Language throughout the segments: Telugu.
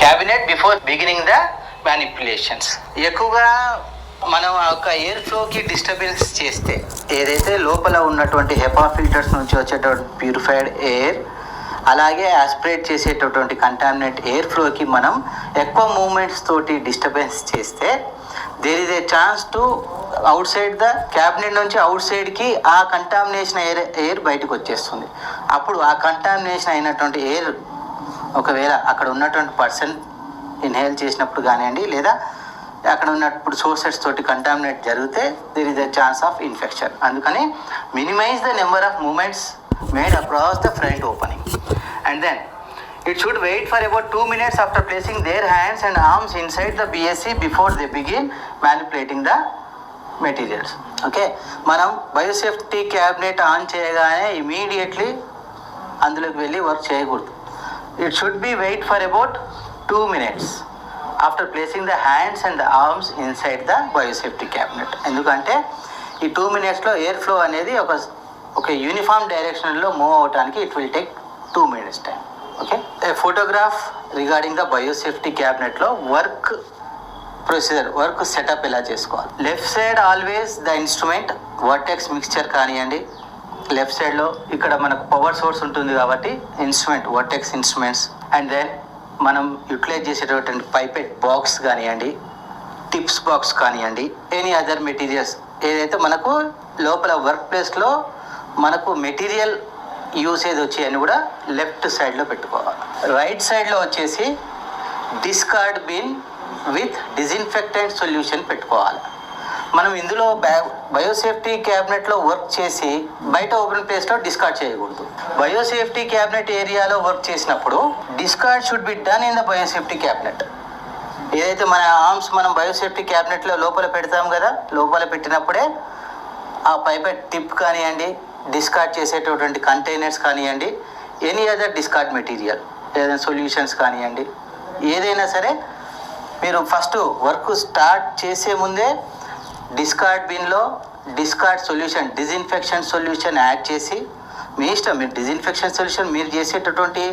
Cabinet before beginning the manipulations. ఎక్కువగా మనం ఒక ఎయిర్ ఫ్లోకి డిస్టర్బెన్స్ చేస్తే ఏదైతే లోపల ఉన్నటువంటి హెపా ఫిల్టర్స్ నుంచి వచ్చేటువంటి ప్యూరిఫైడ్ ఎయిర్ అలాగే ఆస్పిరేట్ చేసేటటువంటి కంటామినేట్ ఎయిర్ ఫ్లోకి మనం ఎక్కువ మూమెంట్స్ తోటి డిస్టర్బెన్స్ చేస్తే there is a chance to outside the cabinet నుంచి అవుట్ సైడ్కి ఆ కంటామినేషన్ ఎయిర్ బయటకు వచ్చేస్తుంది. అప్పుడు ఆ కంటామినేషన్ అయినటువంటి ఎయిర్ ఒకవేళ అక్కడ ఉన్నటువంటి పర్సన్ ఇన్హేల్ చేసినప్పుడు కానివ్వండి లేదా అక్కడ ఉన్నప్పుడు సోర్సెస్ తోటి కంటామినేట్ జరిగితే there is a chance of infection. అందుకని minimize the number of movements made across the front opening and then it should wait for about 2 minutes after placing their hands and arms inside the BSC before they begin manipulating the materials. Okay, మనం బయోసేఫ్టీ క్యాబినెట్ ఆన్ చేయగానే ఇమీడియట్లీ అందులోకి వెళ్ళి వర్క్ చేయకూడదు. It should be wait for about 2 minutes after placing the hands and the arms inside the biosafety cabinet. ఎందుకంటే ఈ 2 minutesలో ఎయిర్ ఫ్లో అనేది ఒక యూనిఫామ్ డైరెక్షన్లో మూవ్ అవడానికి it will take 2 minutes time. Okay, photograph regarding the biosafety క్యాబినెట్లో వర్క్ ప్రొసీజర్, వర్క్ సెటప్ ఎలా చేసుకోవాలి. Left side always the instrument vertex mixture కానివ్వండి, లెఫ్ట్ సైడ్లో ఇక్కడ మనకు పవర్ సోర్స్ ఉంటుంది కాబట్టి instrument vertex instruments and then మనం యూటిలైజ్ చేసేటటువంటి పైపెట్ బాక్స్ కానివ్వండి, టిప్స్ బాక్స్ కానివ్వండి, ఎనీ అదర్ మెటీరియల్స్ ఏదైతే మనకు లోపల వర్క్ ప్లేస్లో మనకు మెటీరియల్ యూసేజ్ వచ్చేయని కూడా లెఫ్ట్ సైడ్లో పెట్టుకోవాలి. రైట్ సైడ్లో వచ్చేసి discard bin with disinfectant solution పెట్టుకోవాలి. మనం ఇందులో బయోసేఫ్టీ క్యాబినెట్లో వర్క్ చేసి బయట ఓపెన్ ప్లేస్లో డిస్కార్డ్ చేయకూడదు. బయోసేఫ్టీ క్యాబినెట్ ఏరియాలో వర్క్ చేసినప్పుడు discard should be done in the biosafety cabinet. ఏదైతే మన ఆర్మ్స్ మనం బయోసేఫ్టీ క్యాబినెట్లో లోపల పెడతాం కదా, లోపల పెట్టినప్పుడే ఆ పైపెట్ టిప్ కానివ్వండి, డిస్కార్డ్ చేసేటటువంటి కంటైనర్స్ కానివ్వండి, ఎనీ అదర్ డిస్కార్డ్ మెటీరియల్ ఏదైనా సొల్యూషన్స్ కానివ్వండి, ఏదైనా సరే మీరు ఫస్ట్ వర్క్ స్టార్ట్ చేసే ముందే డిస్కార్డ్ బిన్లో discard solution, disinfection solution add చేసి మీ ఇష్టం. మీరు డిజిన్ఫెక్షన్ సొల్యూషన్ మీరు చేసేటటువంటి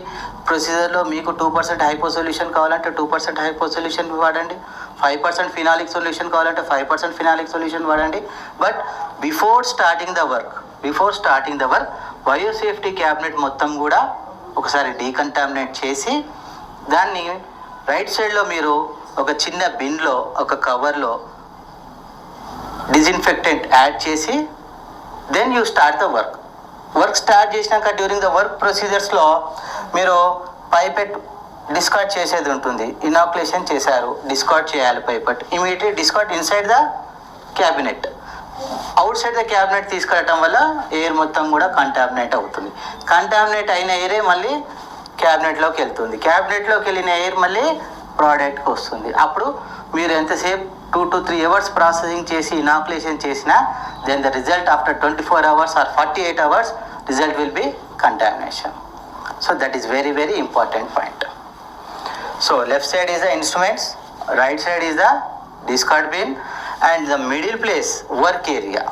ప్రొసీజర్లో మీకు 2% హైపో సొల్యూషన్ కావాలంటే 2% హైపో సొల్యూషన్ వాడండి, 5% ఫినాలిక్ సొల్యూషన్ కావాలంటే 5% ఫినాలిక్ సొల్యూషన్ వాడండి. But before starting the work biosafety cabinet మొత్తం కూడా ఒకసారి డీకంటామినేట్ చేసి దాన్ని రైట్ సైడ్లో మీరు ఒక చిన్న బిన్లో ఒక కవర్లో డిజిన్ఫెక్టెంట్ యాడ్ చేసి then you start the work start చేసినాక డ్యూరింగ్ ద వర్క్ ప్రొసీజర్స్లో మీరు పైపెట్ డిస్కార్డ్ చేసేది ఉంటుంది. ఇనాక్యులేషన్ చేశారు, డిస్కార్డ్ చేయాలి pipette, immediately discard inside the cabinet. Outside the cabinet తీసుకెళ్ళటం వల్ల ఎయిర్ మొత్తం కూడా కంటామినేట్ అవుతుంది. కంటామినేట్ అయిన ఎయిరే మళ్ళీ క్యాబినెట్లోకి వెళ్తుంది, క్యాబినెట్లోకి వెళ్ళిన ఎయిర్ మళ్ళీ ప్రోడక్ట్కి వస్తుంది. అప్పుడు మీరు ఎంతసేపు 2 to 3 hours ప్రాసెసింగ్ చేసి ఇనాక్యులేషన్ చేసినా then the result after 24 hours or 48 hours result will be contamination. So that is very very important point. So left side is the instruments, right side is the discard bin and the middle place work area.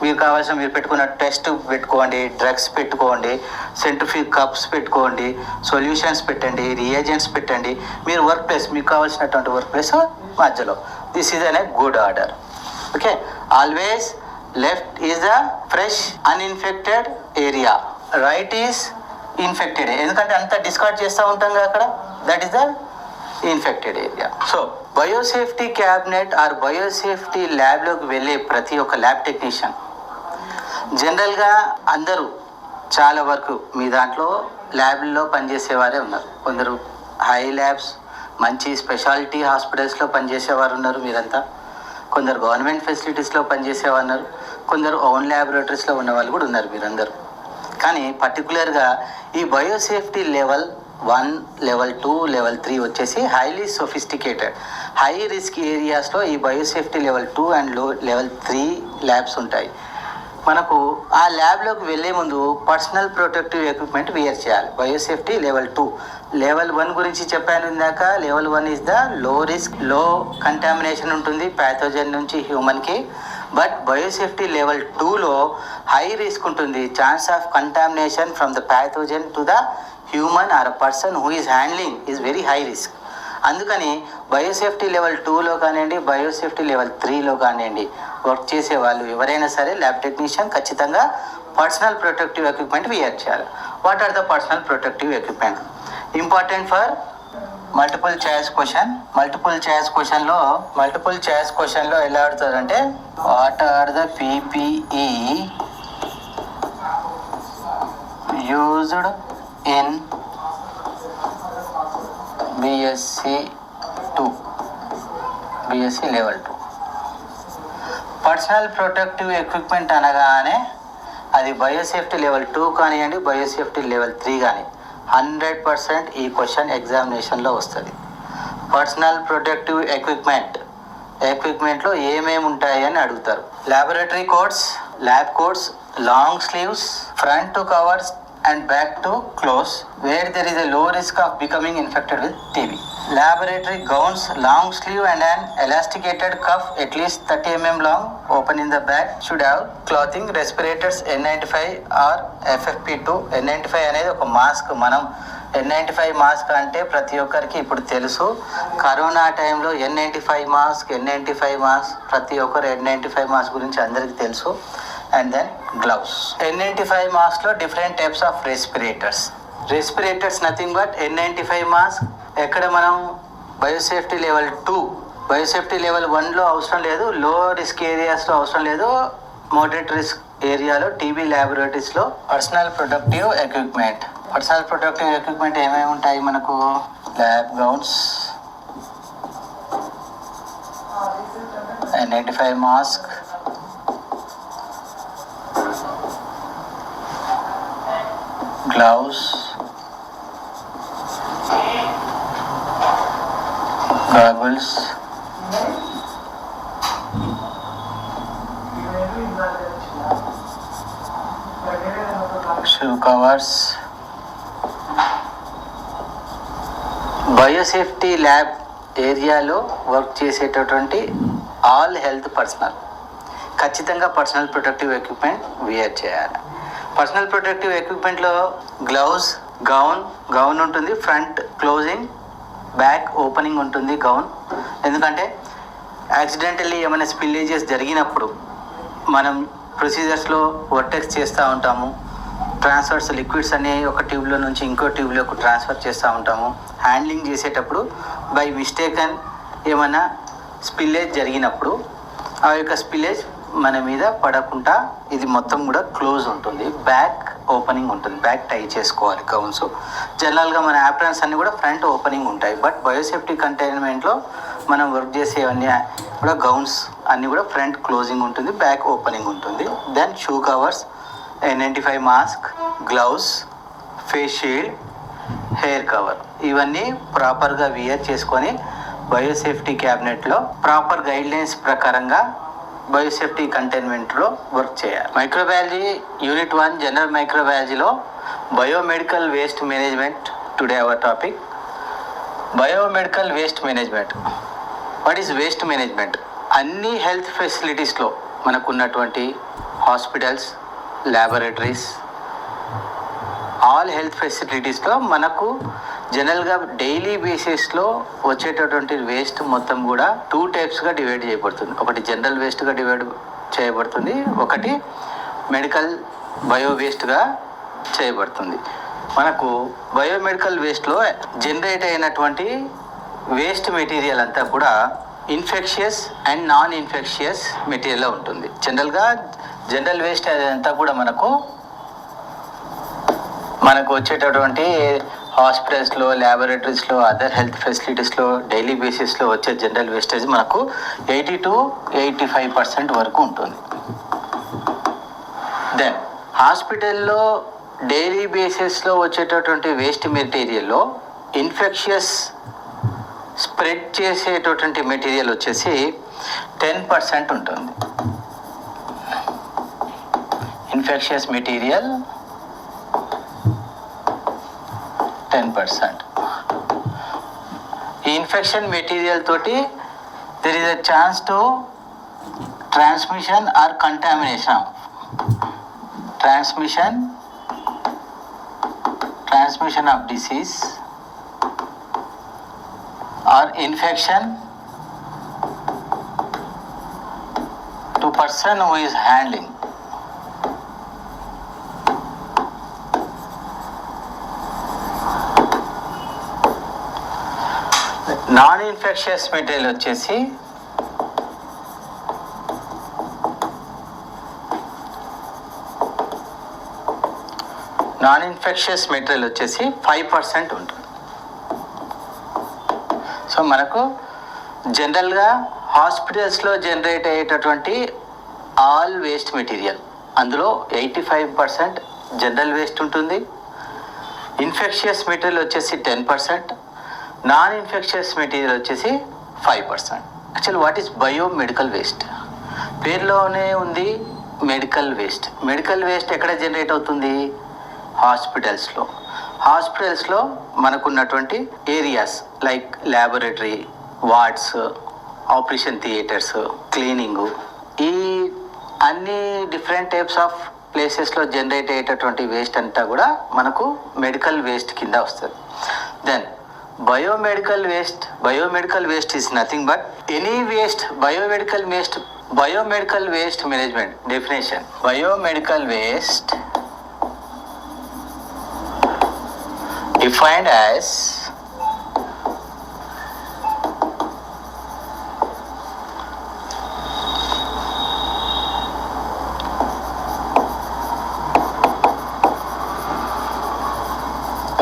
మీరు కావాల్సిన మీరు పెట్టుకున్న టెస్ట్ పెట్టుకోండి, డ్రగ్స్ పెట్టుకోండి, సెంట్రిఫ్యూజ్ కప్స్ పెట్టుకోండి, సొల్యూషన్స్ పెట్టండి, రియేజెంట్స్ పెట్టండి. మీరు వర్క్ ప్లేస్ మీకు కావాల్సినటువంటి వర్క్ ప్లేస్ మధ్యలో. This is an a good order. Okay, always left is the fresh uninfected area, right is infected. ఎందుకంటే అంతా డిస్కార్డ్ చేస్తూ ఉంటాం కదా అక్కడ, that is the infected area. So biosafety cabinet or biosafety ల్యాబ్లోకి వెళ్ళే ప్రతి ఒక్క ల్యాబ్ టెక్నీషియన్ జనరల్గా అందరూ చాలా వరకు మీ దాంట్లో ల్యాబ్లో పనిచేసేవారే ఉన్నారు. కొందరు హై ల్యాబ్స్ మంచి స్పెషాలిటీ హాస్పిటల్స్లో పనిచేసేవారు ఉన్నారు మీరంతా, కొందరు గవర్నమెంట్ ఫెసిలిటీస్లో పనిచేసేవారు ఉన్నారు, కొందరు ఓన్ ల్యాబొరేటరీస్లో ఉన్న వాళ్ళు కూడా ఉన్నారు మీరందరూ. కానీ పర్టికులర్గా ఈ బయోసేఫ్టీ లెవెల్ 1, లెవెల్ 2, లెవెల్ 3 వచ్చేసి హైలీ సొఫిస్టికేటెడ్ హై రిస్క్ ఏరియాస్లో ఈ biosafety level 2 and level 3 labs ఉంటాయి. మనకు ఆ ల్యాబ్లోకి వెళ్ళే ముందు పర్సనల్ ప్రొటెక్టివ్ ఎక్విప్మెంట్ వేర్ చేయాలి. బయోసేఫ్టీ లెవెల్ 2, లెవెల్ 1 గురించి చెప్పాను ఇందాక. Level 1 is the low risk, లో కంటామినేషన్ ఉంటుంది ప్యాథోజన్ నుంచి హ్యూమన్కి. బట్ బయోసేఫ్టీ లెవెల్ 2లో హై రిస్క్ ఉంటుంది, chance of contamination from the pathogen to the human or a person who is handling is very high risk. అందుకని బయోసేఫ్టీ లెవెల్ 2లో కానివ్వండి, బయోసేఫ్టీ లెవెల్ 3లో కానివ్వండి వర్క్ చేసే వాళ్ళు ఎవరైనా సరే ల్యాబ్ టెక్నీషియన్ ఖచ్చితంగా పర్సనల్ ప్రొటెక్టివ్ ఎక్విప్మెంట్ వేర్ చేయాలి. What are the personal protective equipment? Important for multiple choice question. Multiple choice క్వశ్చన్లో ఎలా అడుగుతారంటే what are the PPE used in BSc level 2. Personal protective equipment అనగానే అది బయోసేఫ్టీ లెవెల్ 2 కానివ్వండి, బయోసేఫ్టీ లెవెల్ 3 కానీ 100% ఈ క్వశ్చన్ ఎగ్జామినేషన్లో వస్తుంది. పర్సనల్ ప్రొటెక్టివ్ ఎక్విప్మెంట్లో ఏమేమి ఉంటాయి అని అడుగుతారు. Laboratory coats, lab coats, long sleeves, front to covers and back to close where there is a low risk of becoming infected with TB. Laboratory gowns, long sleeve and an elasticated cuff at least 30 mm long, open in the back, should have clothing. Respirators N95 or FFP2. N95 అనేది ఒక మాస్క్. మనం N95 మాస్క్ అంటే ప్రతి ఒక్కరికి ఇప్పుడు తెలుసు. కరోనా టైంలో N95 మాస్క్ ప్రతి ఒక్కరు N95 మాస్క్ గురించి అందరికీ తెలుసు. And then gloves. N95 మాస్క్లో different types of respirators nothing but N95 mask. ఎక్కడ మనం బయోసేఫ్టీ లెవెల్ 2, బయోసేఫ్టీ లెవెల్ 1లో అవసరం లేదు, లో రిస్క్ ఏరియాస్లో అవసరం లేదు, మోడరేట్ రిస్క్ ఏరియాలో టీబీ ల్యాబొరేటరీస్లో పర్సనల్ ప్రొటెక్టివ్ ఎక్విప్మెంట్ ఏమేమి ఉంటాయి మనకు? Lab gowns, N95 mask, gloves, goggles, shoe covers. Biosafety lab ఏరియాలో వర్క్ చేసేటటువంటి ఆల్ హెల్త్ పర్సనల్ ఖచ్చితంగా పర్సనల్ ప్రొటెక్టివ్ ఎక్విప్మెంట్ వేర్ చేయాలి. పర్సనల్ ప్రొటెక్టివ్ ఎక్విప్మెంట్లో గ్లౌజ్, గౌన్ ఉంటుంది, ఫ్రంట్ క్లోజింగ్, బ్యాక్ ఓపెనింగ్ ఉంటుంది గౌన్. ఎందుకంటే యాక్సిడెంటల్లీ ఏమైనా స్పిల్లేజెస్ జరిగినప్పుడు మనం ప్రొసీజర్స్లో వర్టెక్స్ చేస్తూ ఉంటాము, ట్రాన్స్ఫర్స్ లిక్విడ్స్ అనే ఒక ట్యూబ్లో నుంచి ఇంకో ట్యూబ్లోకి ట్రాన్స్ఫర్ చేస్తూ ఉంటాము. హ్యాండ్లింగ్ చేసేటప్పుడు బై మిస్టేకన్ ఏమైనా స్పిల్లేజ్ జరిగినప్పుడు ఆ యొక్క స్పిల్లేజ్ మన మీద పడకుండా ఇది మొత్తం కూడా క్లోజ్ ఉంటుంది, బ్యాక్ ఓపెనింగ్ ఉంటుంది, బ్యాక్ టై చేసుకోవాలి గౌన్స్. జనరల్గా మన యాప్రాన్స్ అన్నీ కూడా ఫ్రంట్ ఓపెనింగ్ ఉంటాయి, బట్ బయోసేఫ్టీ కంటైన్మెంట్లో మనం వర్క్ చేసేవన్నీ కూడా గౌన్స్ అన్నీ కూడా ఫ్రంట్ క్లోజింగ్ ఉంటుంది, బ్యాక్ ఓపెనింగ్ ఉంటుంది. Then shoe covers, N95 mask, gloves, face shield, hair cover, ఇవన్నీ ప్రాపర్గా వియర్ చేసుకొని బయోసేఫ్టీ క్యాబినెట్లో ప్రాపర్ గైడ్లైన్స్ ప్రకారంగా బయోసేఫ్టీ కంటైన్మెంట్లో వర్క్ చేయాలి. మైక్రోబయాలజీ యూనిట్ 1 జనరల్ మైక్రోబయాలజీలో biomedical waste management. Today our topic biomedical waste management. What is waste management? అన్ని హెల్త్ ఫెసిలిటీస్లో మనకున్నటువంటి హాస్పిటల్స్, ల్యాబొరేటరీస్, ఆల్ హెల్త్ ఫెసిలిటీస్లో మనకు జనరల్గా డైలీ బేసిస్లో వచ్చేటటువంటి వేస్ట్ మొత్తం కూడా 2 టైప్స్గా డివైడ్ చేయబడుతుంది. ఒకటి జనరల్ వేస్ట్గా డివైడ్ చేయబడుతుంది, ఒకటి మెడికల్ బయో వేస్ట్గా చేయబడుతుంది. మనకు బయోమెడికల్ వేస్ట్లో జనరేట్ అయినటువంటి వేస్ట్ మెటీరియల్ అంతా కూడా ఇన్ఫెక్షియస్ అండ్ నాన్ ఇన్ఫెక్షియస్ మెటీరియల్లో ఉంటుంది. జనరల్ వేస్ట్ అదంతా కూడా మనకు వచ్చేటటువంటి హాస్పిటల్స్లో, ల్యాబొరేటరీస్లో, అదర్ హెల్త్ ఫెసిలిటీస్లో డైలీ బేసిస్లో వచ్చే జనరల్ వేస్టేజ్ మనకు 80 to 85% వరకు ఉంటుంది. దెన్ హాస్పిటల్లో డైలీ బేసిస్లో వచ్చేటటువంటి వేస్ట్ మెటీరియల్లో ఇన్ఫెక్షియస్ స్ప్రెడ్ చేసేటటువంటి మెటీరియల్ వచ్చేసి 10% ఉంటుంది. Infectious material 10%. ఈ ఇన్ఫెక్షన్ మెటీరియల్ తోటి there is a chance to transmission or contamination. Transmission of disease or infection to person who is handling. Non infectious material వచ్చేసి నాన్ ఇన్ఫెక్షియస్ మెటీరియల్ వచ్చేసి 5% ఉంటుంది. సో మనకు జనరల్గా హాస్పిటల్స్లో జనరేట్ అయ్యేటటువంటి ఆల్ వేస్ట్ మెటీరియల్ అందులో 85% జనరల్ వేస్ట్ ఉంటుంది. ఇన్ఫెక్షియస్ మెటీరియల్ వచ్చేసి 10%, నాన్ ఇన్ఫెక్షియస్ మెటీరియల్ వచ్చేసి 5%. Actual what is biomedical waste? పేరులోనే ఉంది మెడికల్ వేస్ట్. మెడికల్ వేస్ట్ ఎక్కడ జనరేట్ అవుతుంది? హాస్పిటల్స్లో. హాస్పిటల్స్లో మనకున్నటువంటి areas like laboratory, wards, operation theatres, cleaning, ఈ అన్ని డిఫరెంట్ టైప్స్ ఆఫ్ ప్లేసెస్లో జనరేట్ అయ్యేటటువంటి వేస్ట్ అంతా కూడా మనకు మెడికల్ వేస్ట్ కింద వస్తుంది. Then biomedical waste is nothing but any waste. Biomedical waste management definition: biomedical waste defined as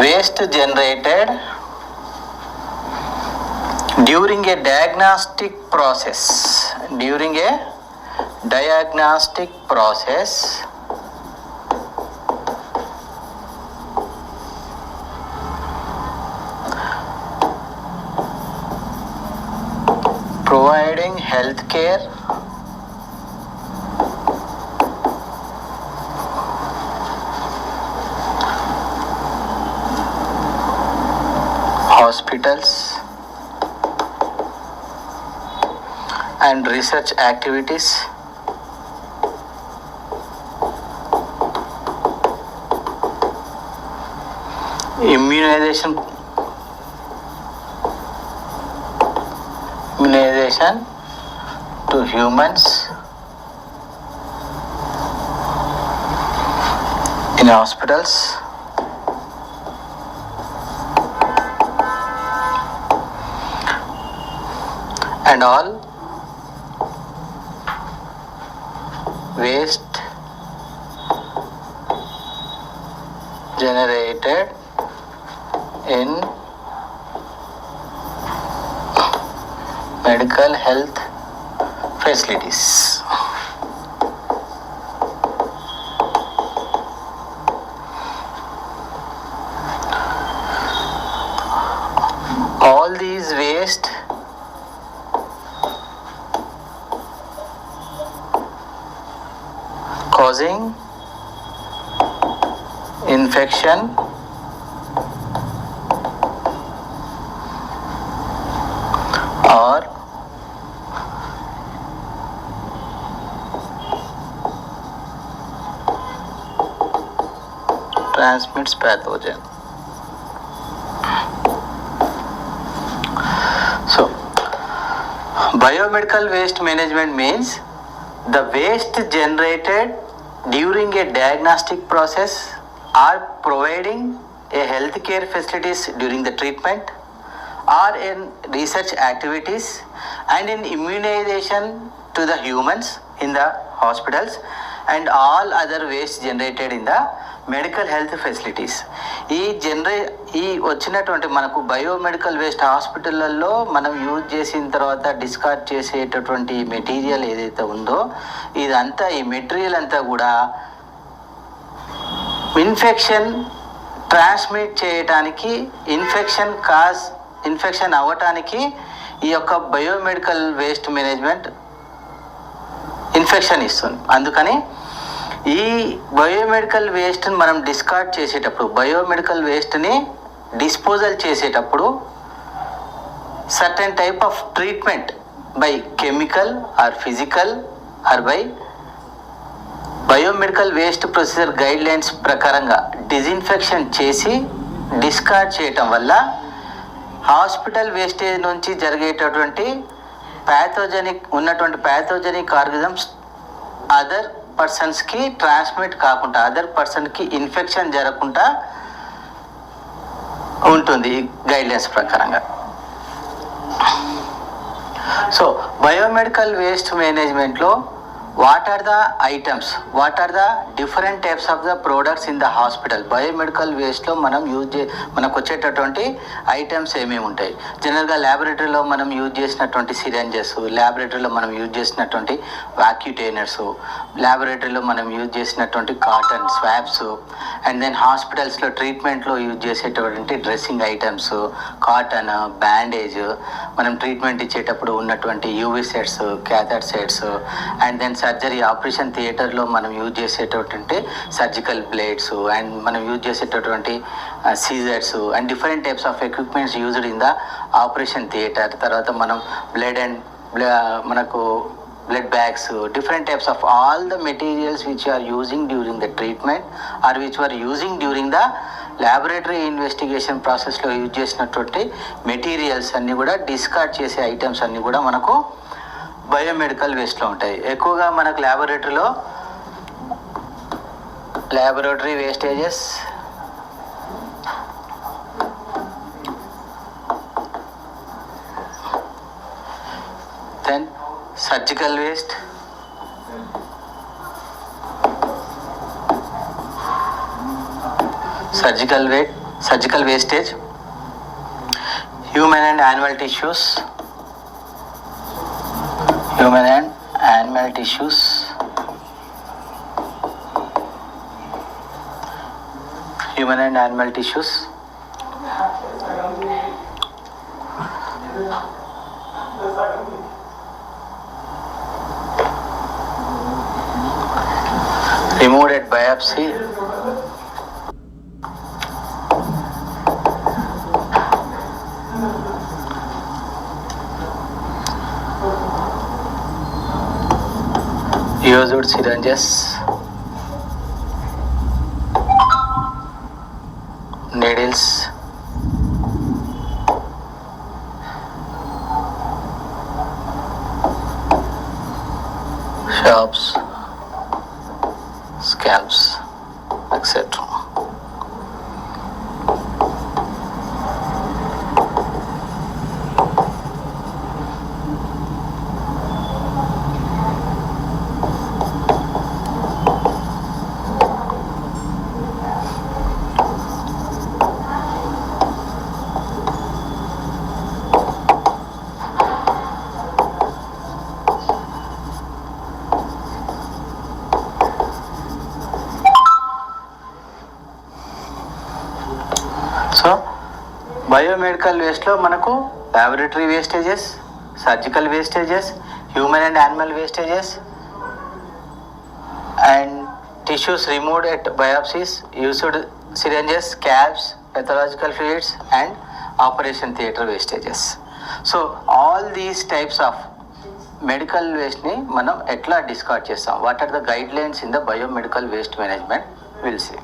waste generated during a diagnostic process providing health care hospitals and research activities immunization to humans in hospitals and all waste generated in medical health facilities. All these waste causing infection or transmits pathogen. So biomedical waste management means the waste generated during a diagnostic process or providing a healthcare facilities during the treatment or in research activities and in immunization to the humans in the hospitals and all other waste generated in the medical health facilities. ఈ వచ్చినటువంటి మనకు బయోమెడికల్ వేస్ట్ హాస్పిటళ్ళల్లో మనం యూజ్ చేసిన తర్వాత డిస్కార్డ్ చేసేటటువంటి మెటీరియల్ ఏదైతే ఉందో ఇదంతా, ఈ మెటీరియల్ అంతా కూడా ఇన్ఫెక్షన్ ట్రాన్స్మిట్ చేయడానికి, ఇన్ఫెక్షన్ అవ్వటానికి ఈ యొక్క బయోమెడికల్ వేస్ట్ మేనేజ్మెంట్ ఇన్ఫెక్షన్ ఇస్తుంది. అందుకని ఈ బయోమెడికల్ వేస్ట్ని మనం డిస్కార్డ్ చేసేటప్పుడు, బయోమెడికల్ వేస్ట్ని డిస్పోజల్ చేసేటప్పుడు certain type of treatment by chemical or physical or by biomedical waste procedure guidelines ప్రకారంగా డిజిన్ఫెక్షన్ చేసి డిస్కార్డ్ చేయటం వల్ల హాస్పిటల్ వేస్టేజ్ నుంచి జరిగేటటువంటి ఉన్నటువంటి ప్యాథోజెనిక్ ఆర్గానిజమ్స్ అదర్ పర్సన్స్కి ట్రాన్స్మిట్ కాకుండా, అదర్ పర్సన్కి ఇన్ఫెక్షన్ జరగకుండా ఉంటుంది గైడ్లైన్స్ ప్రకారంగా. సో బయోమెడికల్ వేస్ట్ మేనేజ్మెంట్లో what are the items, what are the different types of the products in the hospital. Biomedical వేస్ట్లో మనకు వచ్చేటటువంటి ఐటమ్స్ ఏమేమి ఉంటాయి? జనరల్గా ల్యాబొరేటరీలో మనం యూజ్ చేసినటువంటి సిరంజెస్, ల్యాబొరేటరీలో మనం యూజ్ చేసినటువంటి వాక్యూటైనర్స్, ల్యాబొరేటరీలో మనం యూజ్ చేసినటువంటి కాటన్ స్వాబ్స్, అండ్ దెన్ హాస్పిటల్స్లో ట్రీట్మెంట్లో యూజ్ చేసేటటువంటి డ్రెస్సింగ్ ఐటమ్స్, కాటన్, బ్యాండేజ్, మనం ట్రీట్మెంట్ ఇచ్చేటప్పుడు ఉన్నటువంటి UV sets, catheter sets, and then surgery operation థియేటర్లో మనం యూజ్ చేసేటటువంటి సర్జికల్ బ్లేడ్స్, అండ్ మనం యూజ్ చేసేటటువంటి scissors, and different types of equipments used in the operation theatre. తర్వాత మనం మనకు blood bags, different types of all the materials which are using during the treatment or which are using during the laboratory investigation ప్రాసెస్లో యూజ్ చేసినటువంటి మెటీరియల్స్ అన్నీ కూడా డిస్కార్డ్ చేసే ఐటమ్స్ అన్నీ కూడా మనకు బయోమెడికల్ వేస్ట్లో ఉంటాయి. ఎక్కువగా మనకు laboratory wastages, then surgical waste, surgical wastage, human and animal tissues, human and animal tissues, removed at biopsy, used syringes, needles, sharps, scalps, etc. So biomedical వేస్ట్లో మనకు laboratory wastages, surgical wastages, human and animal wastages, and tissues removed at biopsies, used syringes, క్యాబ్స్, pathological fluids, and operation theatre wastages. So all these types of medical వేస్ట్ని మనం ఎట్లా డిస్కార్డ్ చేస్తాం, what are the guidelines in the biomedical waste management, will see.